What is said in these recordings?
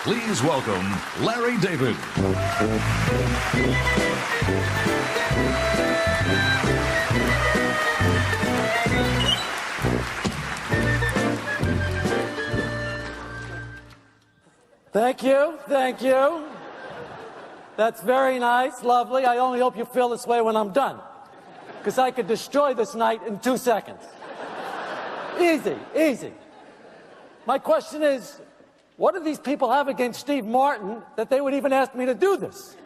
Please welcome Larry David. Thank you, thank you. That's very nice, lovely. I only hope you feel this way when I'm done, because I could destroy this night in 2 seconds. Easy, easy. My question is, what do these people have against Steve Martin that they would even ask me to do this?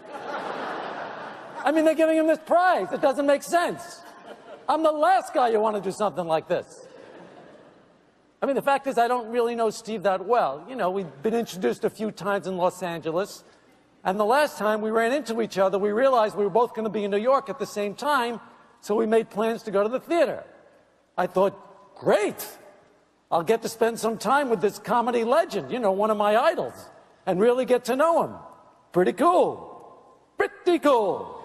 I mean, they're giving him this prize. It doesn't make sense. I'm the last guy you want to do something like this. I mean, the fact is, I don't really know Steve that well. You know, we've been introduced a few times in Los Angeles, and the last time we ran into each other, we realized we were both going to be in New York at the same time, so we made plans to go to the theater. I thought, great. I'll get to spend some time with this comedy legend, you know, one of my idols, and really get to know him. Pretty cool. Pretty cool.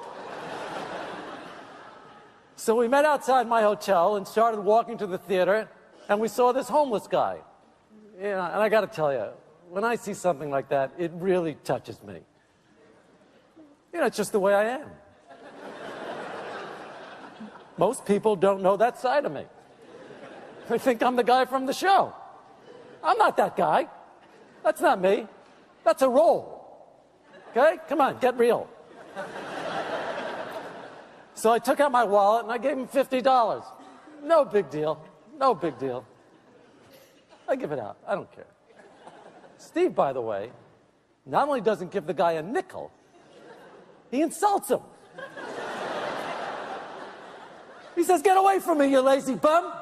So we met outside my hotel and started walking to the theater, and we saw this homeless guy. You know, and I got to tell you, when I see something like that, it really touches me. You know, it's just the way I am. Most people don't know that side of me. They think I'm the guy from the show. I'm not that guy. That's not me. That's a role. Okay? Come on, get real. So I took out my wallet and I gave him $50. No big deal. No big deal. I give it out. I don't care. Steve, by the way, not only doesn't give the guy a nickel, he insults him. He says, "Get away from me, you lazy bum.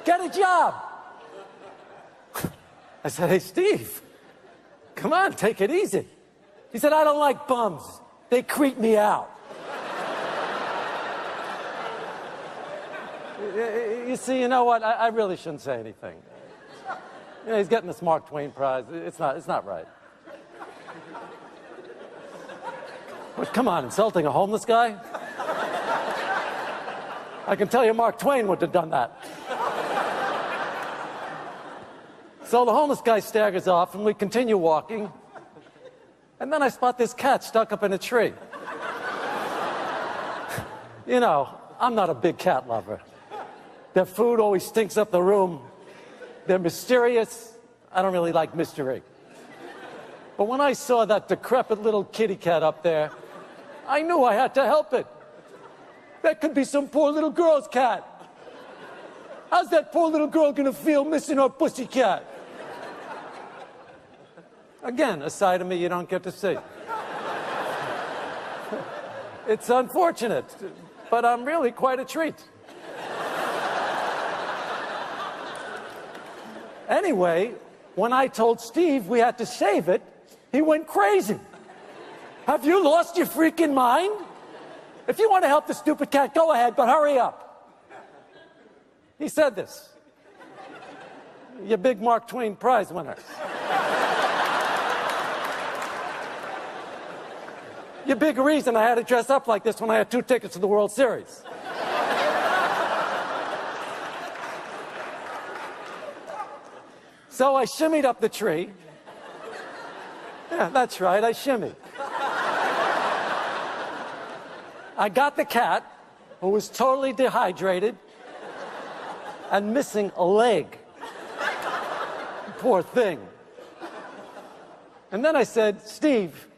Get a job." I said, "Hey, Steve, come on, take it easy." He said, "I don't like bums. They creep me out." You see, you know what? I really shouldn't say anything. You know, he's getting this Mark Twain prize. It's not right. But come on, insulting a homeless guy? I can tell you Mark Twain would have done that. So the homeless guy staggers off, and we continue walking. And then I spot this cat stuck up in a tree. You know, I'm not a big cat lover. Their food always stinks up the room. They're mysterious. I don't really like mystery. But when I saw that decrepit little kitty cat up there, I knew I had to help it. That could be some poor little girl's cat. How's that poor little girl gonna feel missing her pussy cat? Again, a side of me you don't get to see. It's unfortunate, but I'm really quite a treat. Anyway, when I told Steve we had to save it, he went crazy. Have you lost your freaking mind? If you want to help the stupid cat, go ahead, but hurry up. He said this. You big Mark Twain prize winner. You big reason I had to dress up like this when I had 2 tickets to the World Series. So I shimmied up the tree. Yeah, that's right, I shimmied. I got the cat, who was totally dehydrated and missing a leg. Poor thing. And then I said, "Steve,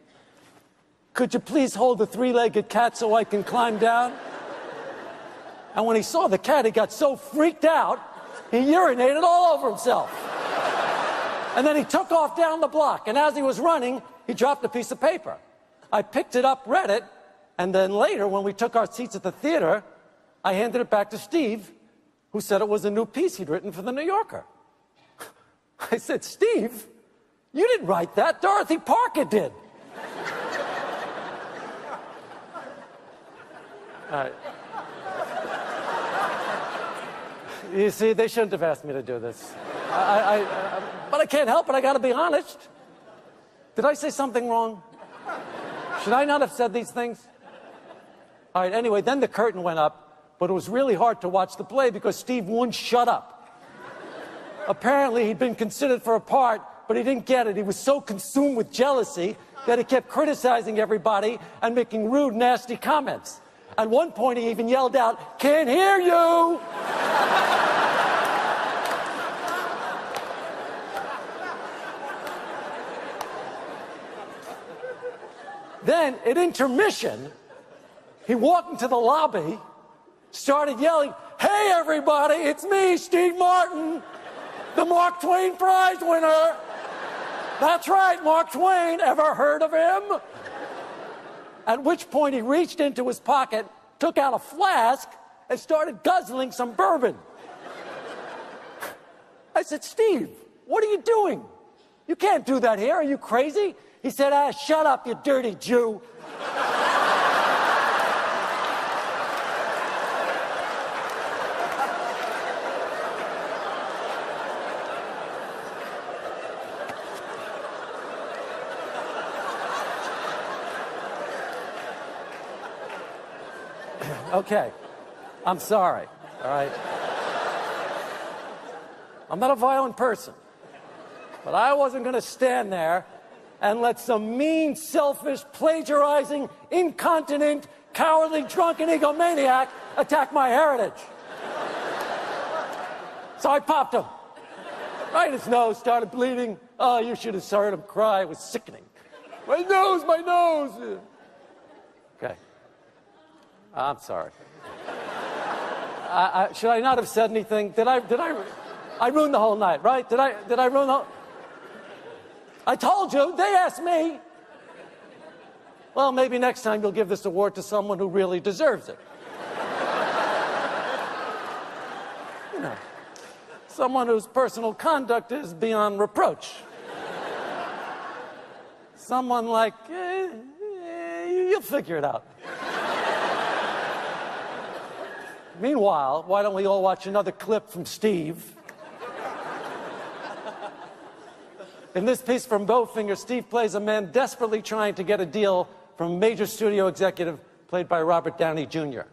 could you please hold the 3-legged cat so I can climb down?" And when he saw the cat, he got so freaked out, he urinated all over himself. And then he took off down the block, and as he was running, he dropped a piece of paper. I picked it up, read it, and then later, when we took our seats at the theater, I handed it back to Steve, who said it was a new piece he'd written for The New Yorker. I said, "Steve, you didn't write that. Dorothy Parker did." All right. You see, they shouldn't have asked me to do this. But I can't help it. I got to be honest. Did I say something wrong? Should I not have said these things? All right, anyway, then the curtain went up, but it was really hard to watch the play because Steve wouldn't shut up. Apparently, he'd been considered for a part but he didn't get it. He was so consumed with jealousy that he kept criticizing everybody and making rude, nasty comments. At one point, he even yelled out, "Can't hear you!" Then, at intermission, he walked into the lobby, started yelling, "Hey, everybody, it's me, Steve Martin, the Mark Twain Prize winner." That's right, Mark Twain. Ever heard of him? At which point he reached into his pocket, took out a flask, and started guzzling some bourbon. I said, "Steve, what are you doing? You can't do that here. Are you crazy?" He said, "Ah, shut up, you dirty Jew." Okay, I'm sorry, all right? I'm not a violent person, but I wasn't going to stand there and let some mean, selfish, plagiarizing, incontinent, cowardly, drunken egomaniac attack my heritage. So I popped him. Right in his nose, started bleeding. Oh, you should have heard him cry. It was sickening. My nose, my nose. Okay. I'm sorry. Should I not have said anything? I ruined the whole night, right? Did I ruin the whole... I told you, they asked me. Well, maybe next time you'll give this award to someone who really deserves it. You know, someone whose personal conduct is beyond reproach. Someone like, you'll figure it out. Meanwhile, why don't we all watch another clip from Steve? In this piece from Bowfinger, Steve plays a man desperately trying to get a deal from a major studio executive played by Robert Downey Jr.